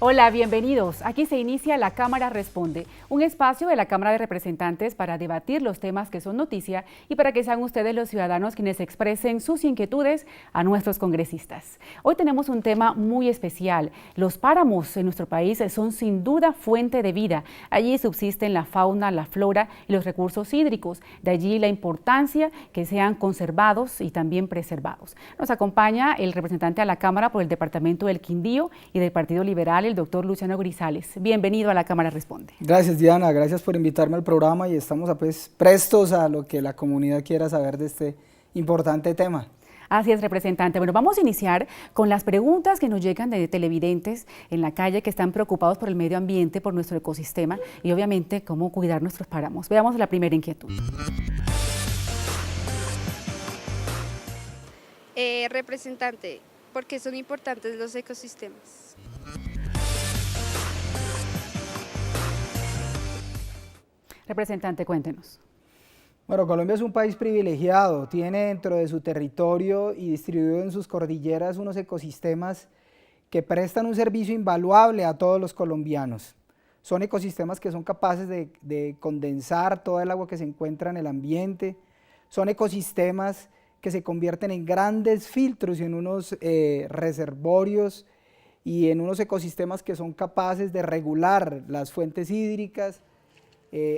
Hola, bienvenidos. Aquí se inicia La Cámara Responde, un espacio de la Cámara de Representantes para debatir los temas que son noticia y para que sean ustedes los ciudadanos quienes expresen sus inquietudes a nuestros congresistas. Hoy tenemos un tema muy especial. Los páramos en nuestro país son sin duda fuente de vida. Allí subsisten la fauna, la flora y los recursos hídricos. De allí la importancia que sean conservados y también preservados. Nos acompaña el representante a la Cámara por el Departamento del Quindío y del Partido Liberal, el doctor Luciano Grisales. Bienvenido a La Cámara Responde. Gracias, Diana, gracias por invitarme al programa y estamos prestos a lo que la comunidad quiera saber de este importante tema. Así es, representante. Bueno, vamos a iniciar con las preguntas que nos llegan de televidentes en la calle que están preocupados por el medio ambiente, por nuestro ecosistema y obviamente cómo cuidar nuestros páramos. Veamos la primera inquietud. Representante, ¿por qué son importantes los ecosistemas? Representante, cuéntenos. Bueno, Colombia es un país privilegiado, tiene dentro de su territorio y distribuido en sus cordilleras unos ecosistemas que prestan un servicio invaluable a todos los colombianos. Son ecosistemas que son capaces de condensar toda el agua que se encuentra en el ambiente, son ecosistemas que se convierten en grandes filtros y en unos reservorios y en unos ecosistemas que son capaces de regular las fuentes hídricas.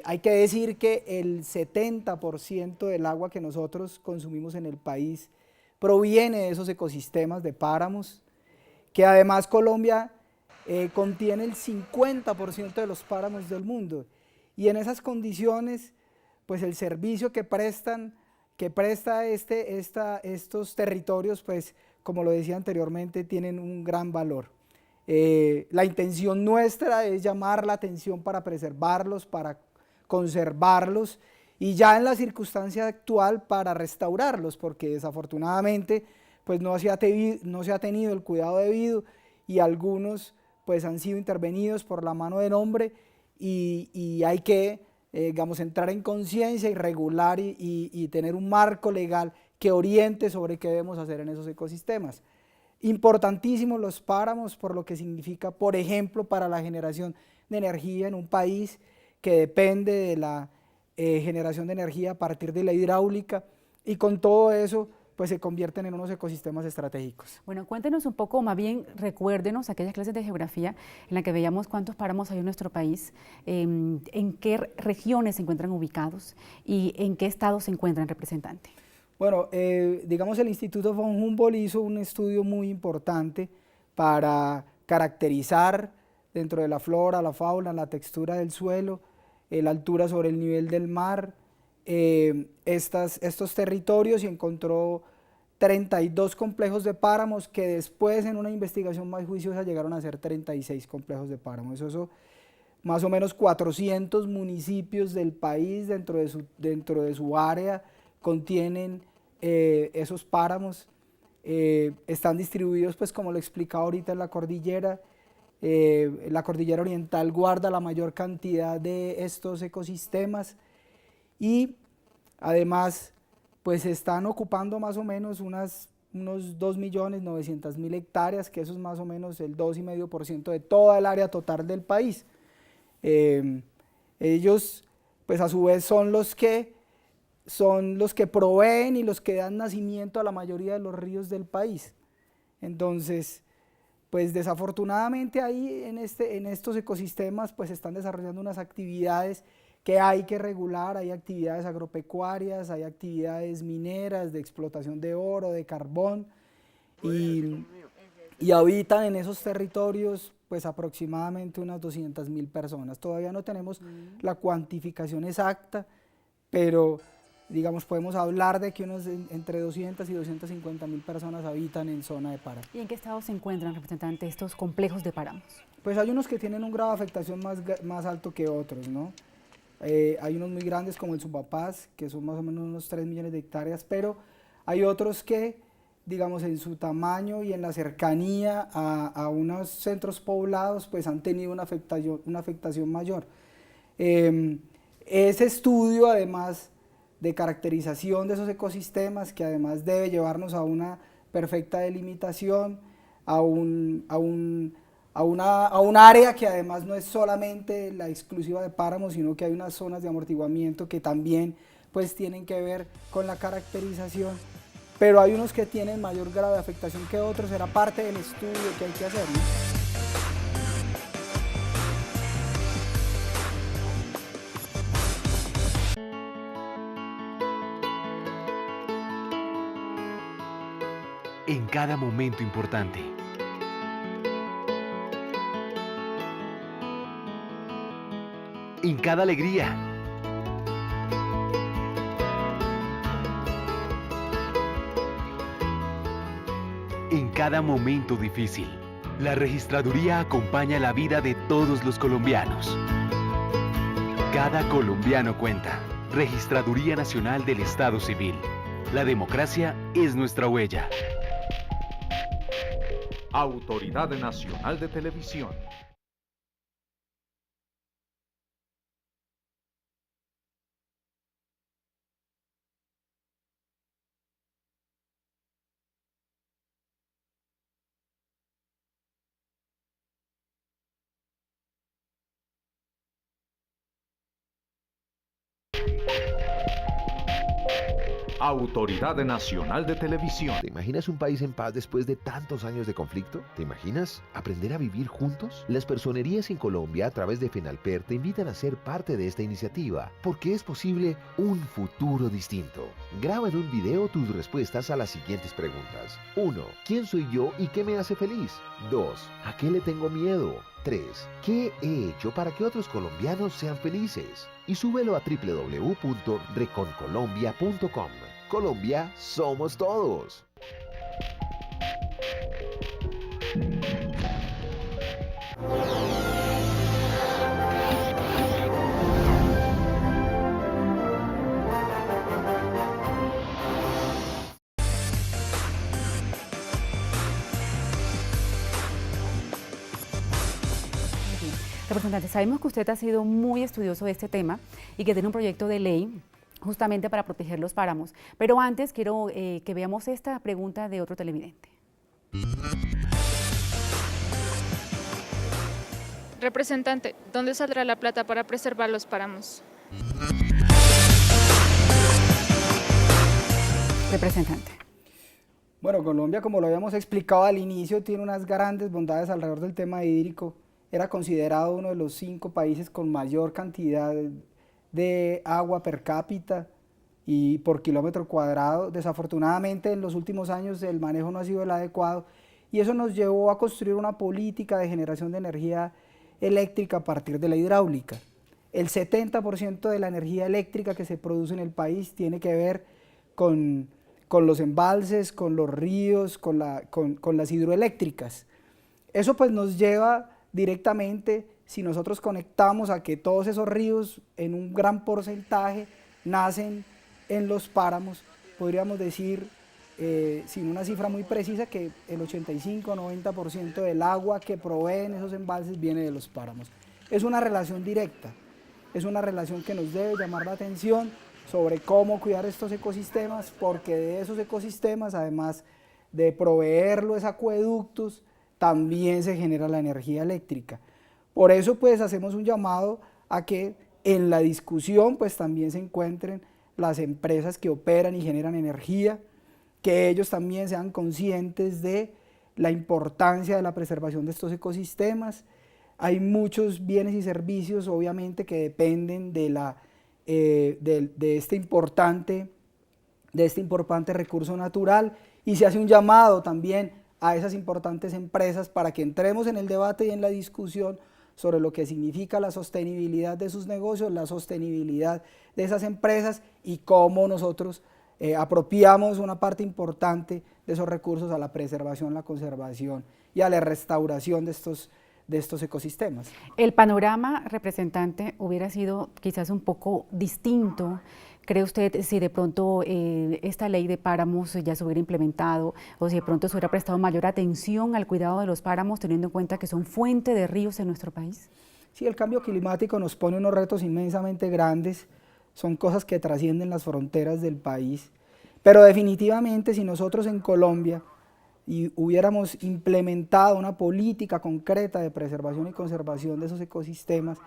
Hay que decir que el 70% del agua que nosotros consumimos en el país proviene de esos ecosistemas de páramos, que además Colombia contiene el 50% de los páramos del mundo. Y en esas condiciones, pues el servicio que presta estos territorios, pues como lo decía anteriormente, tienen un gran valor. La intención nuestra es llamar la atención para preservarlos, para conservarlos y ya en la circunstancia actual para restaurarlos, porque desafortunadamente pues no se ha tenido el cuidado debido y algunos pues han sido intervenidos por la mano del hombre y hay que entrar en conciencia y regular y tener un marco legal que oriente sobre qué debemos hacer en esos ecosistemas. Importantísimos los páramos por lo que significa, por ejemplo, para la generación de energía en un país que depende de la generación de energía a partir de la hidráulica y con todo eso pues se convierten en unos ecosistemas estratégicos. Bueno, cuéntenos un poco, más bien recuérdenos aquellas clases de geografía en las que veíamos cuántos páramos hay en nuestro país, en qué regiones se encuentran ubicados y en qué estados se encuentran, representante. Bueno, digamos el Instituto von Humboldt hizo un estudio muy importante para caracterizar dentro de la flora, la fauna, la textura del suelo, la altura sobre el nivel del mar, estos territorios y encontró 32 complejos de páramos que después en una investigación más juiciosa llegaron a ser 36 complejos de páramos. Eso más o menos 400 municipios del país dentro de su área contienen esos páramos, están distribuidos pues como lo explicaba ahorita en la cordillera oriental guarda la mayor cantidad de estos ecosistemas y además pues están ocupando más o menos unos 2.900.000 hectáreas, que eso es más o menos el 2,5% de toda el área total del país. Ellos pues a su vez son los que proveen y los que dan nacimiento a la mayoría de los ríos del país. Entonces, pues desafortunadamente ahí en estos ecosistemas pues se están desarrollando unas actividades que hay que regular, hay actividades agropecuarias, hay actividades mineras de explotación de oro, de carbón y habitan en esos territorios pues aproximadamente unas 200.000 personas. Todavía no tenemos la cuantificación exacta, pero digamos, podemos hablar de que entre 200 y 250.000 personas habitan en zona de páramo. ¿Y en qué estado se encuentran, representante, estos complejos de páramos? Pues hay unos que tienen un grado de afectación más alto que otros, ¿no? Hay unos muy grandes como el Sumapaz, que son más o menos unos 3 millones de hectáreas, pero hay otros que, digamos, en su tamaño y en la cercanía a unos centros poblados, pues han tenido una afectación mayor. Ese estudio, además de caracterización de esos ecosistemas, que además debe llevarnos a una perfecta delimitación, a un área que además no es solamente la exclusiva de páramos, sino que hay unas zonas de amortiguamiento que también pues tienen que ver con la caracterización, pero hay unos que tienen mayor grado de afectación que otros, será parte del estudio que hay que hacer, ¿no? En cada momento importante. En cada alegría. En cada momento difícil. La registraduría acompaña la vida de todos los colombianos. Cada colombiano cuenta. Registraduría Nacional del Estado Civil. La democracia es nuestra huella. Autoridad Nacional de Televisión. Autoridad Nacional de Televisión. ¿Te imaginas un país en paz después de tantos años de conflicto? ¿Te imaginas aprender a vivir juntos? Las personerías en Colombia a través de FENALPER te invitan a ser parte de esta iniciativa, porque es posible un futuro distinto. Graba en un video tus respuestas a las siguientes preguntas. 1. ¿Quién soy yo y qué me hace feliz? 2. ¿A qué le tengo miedo? 3. ¿Qué he hecho para que otros colombianos sean felices? Y súbelo a www.reconcolombia.com. Colombia somos todos. Representante, sabemos que usted ha sido muy estudioso de este tema y que tiene un proyecto de ley justamente para proteger los páramos. Pero antes quiero que veamos esta pregunta de otro televidente. Representante, ¿dónde saldrá la plata para preservar los páramos? Representante. Bueno, Colombia, como lo habíamos explicado al inicio, tiene unas grandes bondades alrededor del tema hídrico. Era considerado uno de los 5 países con mayor cantidad de agua per cápita y por kilómetro cuadrado. Desafortunadamente, en los últimos años el manejo no ha sido el adecuado y eso nos llevó a construir una política de generación de energía eléctrica a partir de la hidráulica. El 70% de la energía eléctrica que se produce en el país tiene que ver con los embalses, con los ríos, con las hidroeléctricas. Eso pues nos lleva directamente, si nosotros conectamos a que todos esos ríos en un gran porcentaje nacen en los páramos, podríamos decir, sin una cifra muy precisa, que el 85-90% del agua que proveen esos embalses viene de los páramos. Es una relación directa, es una relación que nos debe llamar la atención sobre cómo cuidar estos ecosistemas, porque de esos ecosistemas, además de proveer los acueductos, también se genera la energía eléctrica. Por eso pues hacemos un llamado a que en la discusión pues también se encuentren las empresas que operan y generan energía, que ellos también sean conscientes de la importancia de la preservación de estos ecosistemas. Hay muchos bienes y servicios obviamente que dependen de este importante recurso natural y se hace un llamado también a esas importantes empresas para que entremos en el debate y en la discusión sobre lo que significa la sostenibilidad de sus negocios, la sostenibilidad de esas empresas y cómo nosotros apropiamos una parte importante de esos recursos a la preservación, la conservación y a la restauración de estos ecosistemas. El panorama, representante, hubiera sido quizás un poco distinto. ¿Cree usted si de pronto esta ley de páramos ya se hubiera implementado o si de pronto se hubiera prestado mayor atención al cuidado de los páramos teniendo en cuenta que son fuente de ríos en nuestro país? Sí, el cambio climático nos pone unos retos inmensamente grandes, son cosas que trascienden las fronteras del país, pero definitivamente si nosotros en Colombia hubiéramos implementado una política concreta de preservación y conservación de esos ecosistemas,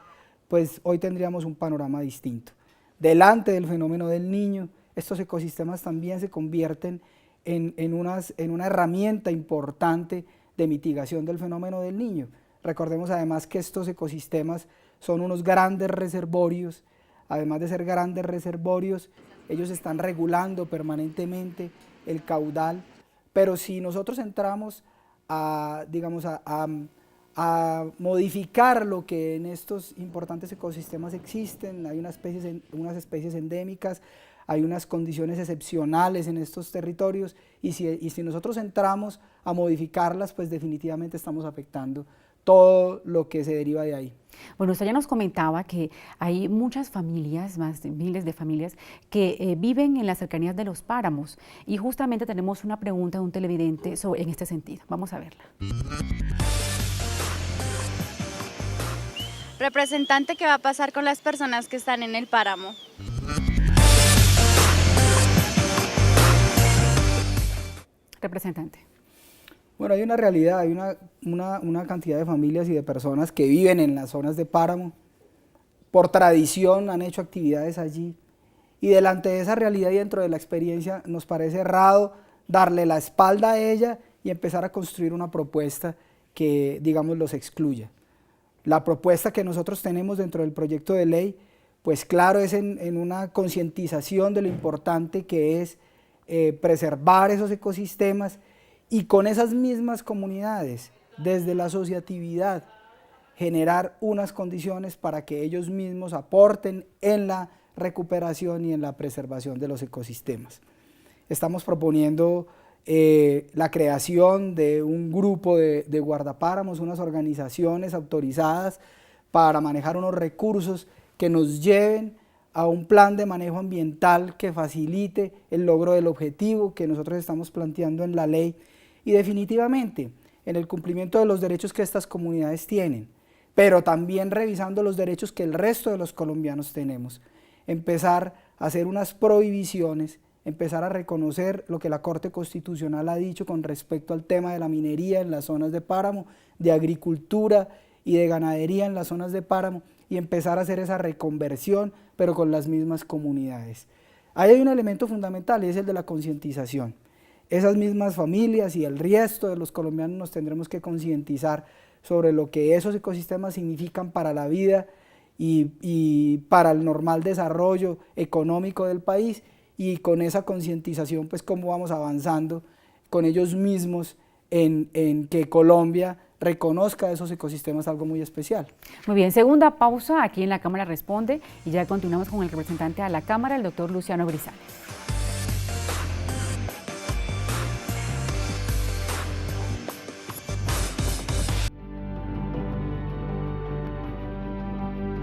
pues hoy tendríamos un panorama distinto. Delante del fenómeno del Niño, estos ecosistemas también se convierten en una herramienta importante de mitigación del fenómeno del Niño. Recordemos además que estos ecosistemas son unos grandes reservorios, además de ser grandes reservorios, ellos están regulando permanentemente el caudal, pero si nosotros entramos a modificar lo que en estos importantes ecosistemas existen, hay unas especies endémicas, hay unas condiciones excepcionales en estos territorios, y si nosotros entramos a modificarlas, pues definitivamente estamos afectando todo lo que se deriva de ahí. Bueno, usted ya nos comentaba que hay muchas familias, más de miles de familias, que viven en las cercanías de los páramos, y justamente tenemos una pregunta de un televidente en este sentido. Vamos a verla. Representante, ¿qué va a pasar con las personas que están en el páramo? Representante. Bueno, hay una realidad, hay una cantidad de familias y de personas que viven en las zonas de páramo, por tradición han hecho actividades allí, y delante de esa realidad y dentro de la experiencia nos parece errado darle la espalda a ella y empezar a construir una propuesta que, digamos, los excluya. La propuesta que nosotros tenemos dentro del proyecto de ley, pues claro, es en una concientización de lo importante que es preservar esos ecosistemas, y con esas mismas comunidades, desde la asociatividad, generar unas condiciones para que ellos mismos aporten en la recuperación y en la preservación de los ecosistemas. Estamos proponiendo la creación de un grupo de guardapáramos, unas organizaciones autorizadas para manejar unos recursos que nos lleven a un plan de manejo ambiental que facilite el logro del objetivo que nosotros estamos planteando en la ley, y definitivamente en el cumplimiento de los derechos que estas comunidades tienen, pero también revisando los derechos que el resto de los colombianos tenemos. Empezar a hacer unas prohibiciones, empezar a reconocer lo que la Corte Constitucional ha dicho con respecto al tema de la minería en las zonas de páramo, de agricultura y de ganadería en las zonas de páramo, y empezar a hacer esa reconversión, pero con las mismas comunidades. Ahí hay un elemento fundamental, y es el de la concientización. Esas mismas familias y el resto de los colombianos nos tendremos que concientizar sobre lo que esos ecosistemas significan para la vida y para el normal desarrollo económico del país, y con esa concientización pues cómo vamos avanzando con ellos mismos en que Colombia reconozca esos ecosistemas, algo muy especial. Muy bien, segunda pausa aquí en La Cámara Responde, y ya continuamos con el representante a la Cámara, el doctor Luciano Grisales.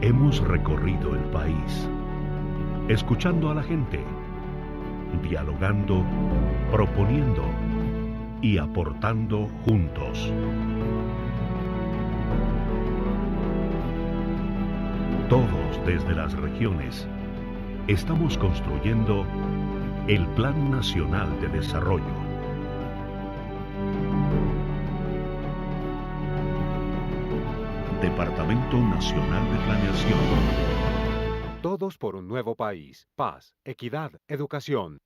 Hemos recorrido el país, escuchando a la gente, dialogando, proponiendo y aportando juntos. Todos desde las regiones estamos construyendo el Plan Nacional de Desarrollo. Departamento Nacional de Planeación. Todos por un nuevo país. Paz, equidad, educación.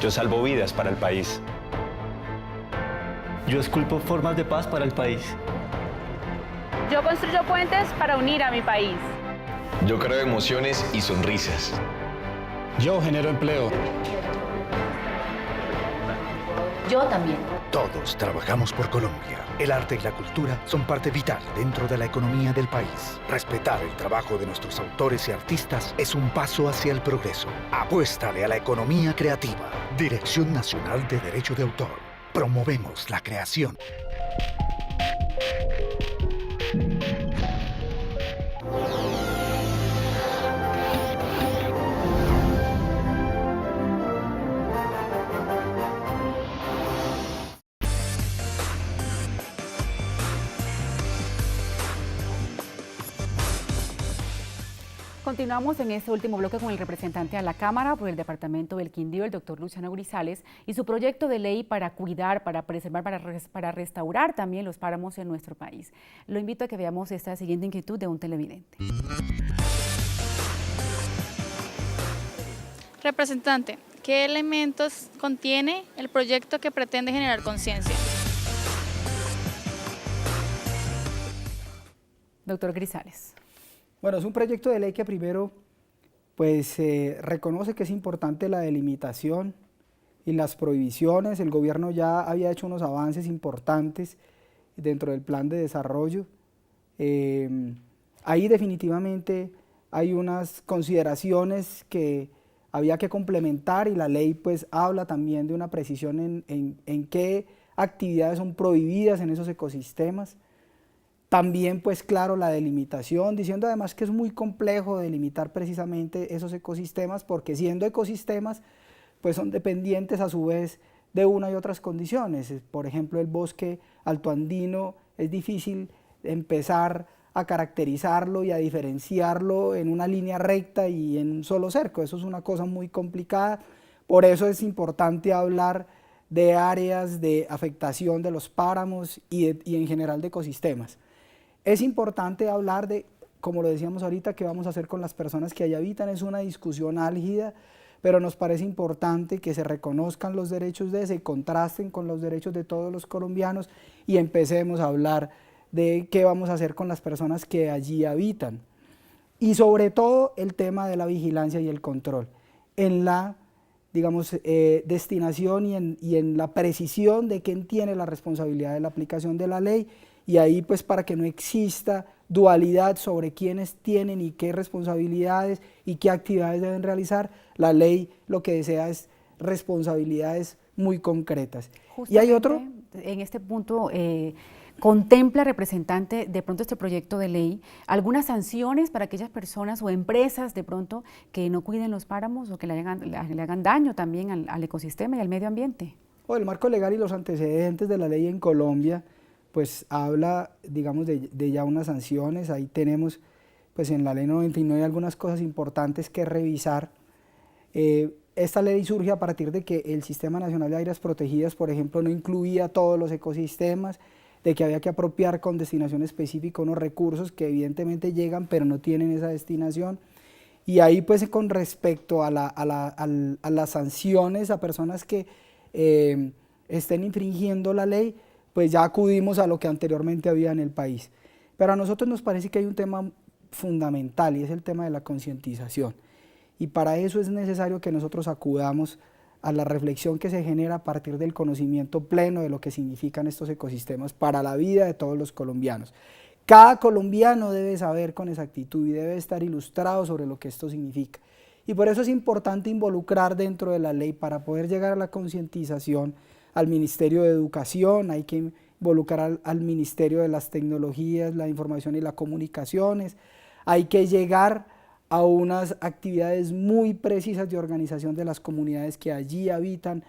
Yo salvo vidas para el país. Yo esculpo formas de paz para el país. Yo construyo puentes para unir a mi país. Yo creo emociones y sonrisas. Yo genero empleo. Yo también. Todos trabajamos por Colombia. El arte y la cultura son parte vital dentro de la economía del país. Respetar el trabajo de nuestros autores y artistas es un paso hacia el progreso. Apuéstale a la economía creativa. Dirección Nacional de Derecho de Autor. Promovemos la creación. Continuamos en este último bloque con el representante a la Cámara por el Departamento del Quindío, el doctor Luciano Grisales, y su proyecto de ley para cuidar, para preservar, para restaurar también los páramos en nuestro país. Lo invito a que veamos esta siguiente inquietud de un televidente. Representante, ¿qué elementos contiene el proyecto que pretende generar conciencia? Doctor Grisales. Bueno, es un proyecto de ley que primero pues reconoce que es importante la delimitación y las prohibiciones. El gobierno ya había hecho unos avances importantes dentro del plan de desarrollo. Ahí definitivamente hay unas consideraciones que había que complementar y la ley pues habla también de una precisión en qué actividades son prohibidas en esos ecosistemas. También, pues claro, la delimitación, diciendo además que es muy complejo delimitar precisamente esos ecosistemas, porque siendo ecosistemas, pues son dependientes a su vez de una y otras condiciones. Por ejemplo, el bosque altoandino es difícil empezar a caracterizarlo y a diferenciarlo en una línea recta y en un solo cerco. Eso es una cosa muy complicada, por eso es importante hablar de áreas de afectación de los páramos y en general de ecosistemas. Es importante hablar de, como lo decíamos ahorita, qué vamos a hacer con las personas que allá habitan. Es una discusión álgida, pero nos parece importante que se reconozcan los derechos de ese, y contrasten con los derechos de todos los colombianos y empecemos a hablar de qué vamos a hacer con las personas que allí habitan. Y sobre todo el tema de la vigilancia y el control, en la, digamos, destinación y en la precisión de quién tiene la responsabilidad de la aplicación de la ley. Y ahí pues para que no exista dualidad sobre quiénes tienen y qué responsabilidades y qué actividades deben realizar, la ley lo que desea es responsabilidades muy concretas. Justamente, y hay otro... En este punto, ¿contempla, representante, de pronto este proyecto de ley, algunas sanciones para aquellas personas o empresas de pronto que no cuiden los páramos o que le hagan daño también al ecosistema y al medio ambiente? El marco legal y los antecedentes de la ley en Colombia pues habla, digamos, de ya unas sanciones. Ahí tenemos, pues en la ley 99 algunas cosas importantes que revisar. Esta ley surge a partir de que el Sistema Nacional de Áreas Protegidas, por ejemplo, no incluía todos los ecosistemas, de que había que apropiar con destinación específica unos recursos que evidentemente llegan, pero no tienen esa destinación. Y ahí, pues, con respecto a las sanciones a personas que estén infringiendo la ley, pues ya acudimos a lo que anteriormente había en el país. Pero a nosotros nos parece que hay un tema fundamental y es el tema de la concientización. Y para eso es necesario que nosotros acudamos a la reflexión que se genera a partir del conocimiento pleno de lo que significan estos ecosistemas para la vida de todos los colombianos. Cada colombiano debe saber con exactitud y debe estar ilustrado sobre lo que esto significa. Y por eso es importante involucrar dentro de la ley para poder llegar a la concientización al Ministerio de Educación, hay que involucrar al Ministerio de las Tecnologías, la Información y las Comunicaciones, hay que llegar a unas actividades muy precisas de organización de las comunidades que allí habitan,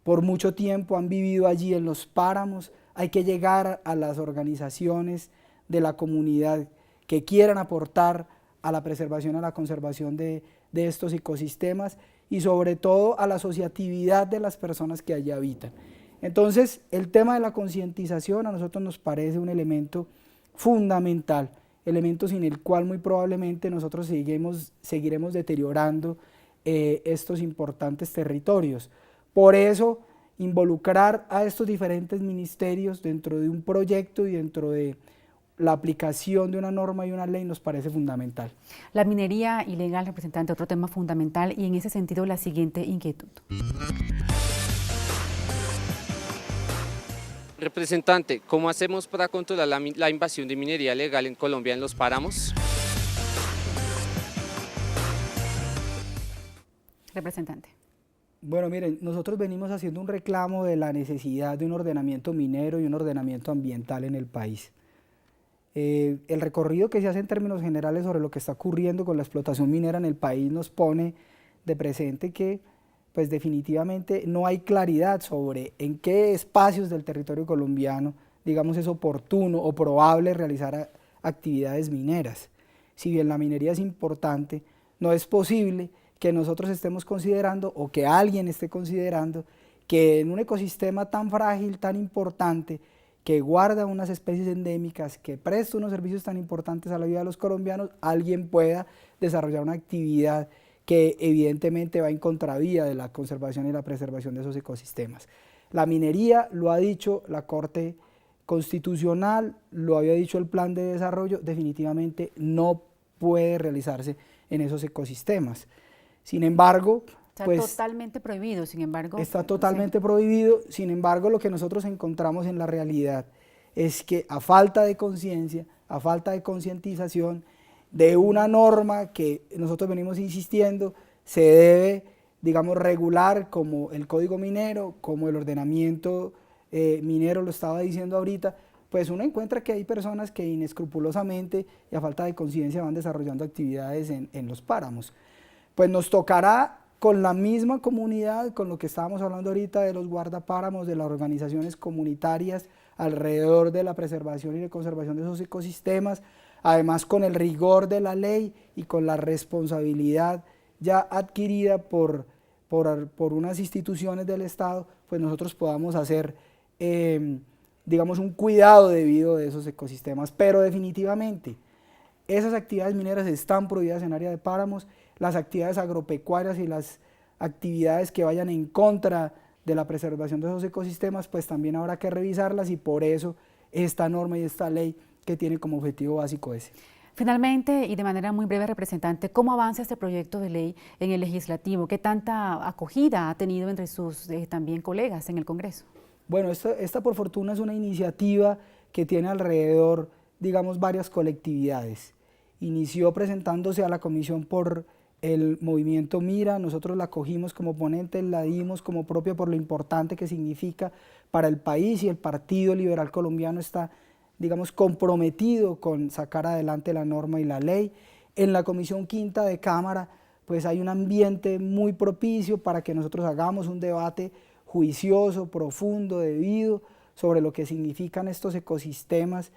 por mucho tiempo han vivido allí en los páramos, hay que llegar a las organizaciones de la comunidad que quieran aportar a la preservación, a la conservación de estos ecosistemas, y sobre todo a la asociatividad de las personas que allí habitan. Entonces, el tema de la concientización a nosotros nos parece un elemento fundamental, elemento sin el cual muy probablemente nosotros seguiremos deteriorando estos importantes territorios. Por eso, involucrar a estos diferentes ministerios dentro de un proyecto y dentro de la aplicación de una norma y una ley nos parece fundamental. La minería ilegal, representante, otro tema fundamental, y en ese sentido la siguiente inquietud. Representante, ¿cómo hacemos para controlar la invasión de minería ilegal en Colombia en los páramos? Representante. Bueno, miren, nosotros venimos haciendo un reclamo de la necesidad de un ordenamiento minero y un ordenamiento ambiental en el país. El recorrido que se hace en términos generales sobre lo que está ocurriendo con la explotación minera en el país nos pone de presente que pues definitivamente no hay claridad sobre en qué espacios del territorio colombiano, digamos, es oportuno o probable realizar actividades mineras. Si bien la minería es importante, no es posible que nosotros estemos considerando o que alguien esté considerando que en un ecosistema tan frágil, tan importante, que guarda unas especies endémicas, que presta unos servicios tan importantes a la vida de los colombianos, alguien pueda desarrollar una actividad que evidentemente va en contravía de la conservación y la preservación de esos ecosistemas. La minería, lo ha dicho la Corte Constitucional, lo había dicho el Plan de Desarrollo, definitivamente no puede realizarse en esos ecosistemas. Sin embargo, está totalmente prohibido, sin embargo. Está totalmente prohibido, sin embargo, lo que nosotros encontramos en la realidad es que a falta de conciencia, a falta de concientización de una norma que nosotros venimos insistiendo, se debe, digamos, regular como el Código Minero, como el ordenamiento minero lo estaba diciendo ahorita, pues uno encuentra que hay personas que inescrupulosamente y a falta de conciencia van desarrollando actividades en los páramos. Pues nos tocará con la misma comunidad, con lo que estábamos hablando ahorita de los guardapáramos, de las organizaciones comunitarias alrededor de la preservación y de conservación de esos ecosistemas, además con el rigor de la ley y con la responsabilidad ya adquirida por unas instituciones del Estado, pues nosotros podamos hacer, digamos, un cuidado debido de esos ecosistemas. Pero definitivamente, esas actividades mineras están prohibidas en área de páramos, las actividades agropecuarias y las actividades que vayan en contra de la preservación de esos ecosistemas, pues también habrá que revisarlas, y por eso esta norma y esta ley que tiene como objetivo básico ese. Finalmente, y de manera muy breve, representante, ¿cómo avanza este proyecto de ley en el legislativo? ¿Qué tanta acogida ha tenido entre sus también colegas en el Congreso? Bueno, esta por fortuna es una iniciativa que tiene alrededor, digamos, varias colectividades. Inició presentándose a la comisión por el movimiento Mira, nosotros la cogimos como ponente, la dimos como propia por lo importante que significa para el país, y el Partido Liberal Colombiano está, digamos, comprometido con sacar adelante la norma y la ley. En la Comisión Quinta de Cámara, pues hay un ambiente muy propicio para que nosotros hagamos un debate juicioso, profundo, debido, sobre lo que significan estos ecosistemas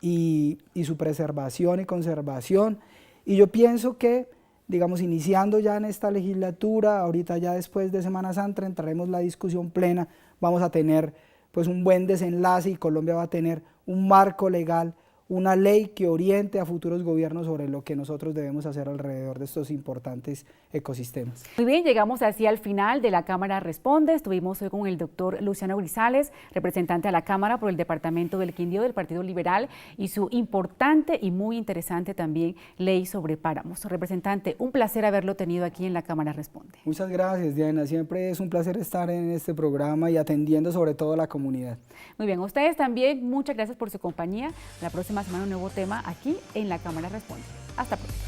y su preservación y conservación. Y yo pienso que, digamos, iniciando ya en esta legislatura, ahorita ya después de Semana Santa entraremos la discusión plena, vamos a tener pues un buen desenlace, y Colombia va a tener un marco legal, una ley que oriente a futuros gobiernos sobre lo que nosotros debemos hacer alrededor de estos importantes ecosistemas. Muy bien, llegamos así al final de la Cámara Responde. Estuvimos hoy con el doctor Luciano Grisales, representante a la Cámara por el Departamento del Quindío del Partido Liberal, y su importante y muy interesante también ley sobre páramos. Representante, un placer haberlo tenido aquí en la Cámara Responde. Muchas gracias, Diana. Siempre es un placer estar en este programa y atendiendo sobre todo a la comunidad. Muy bien, a ustedes también, muchas gracias por su compañía. La próxima semana un nuevo tema aquí en la Cámara Responde. Hasta pronto.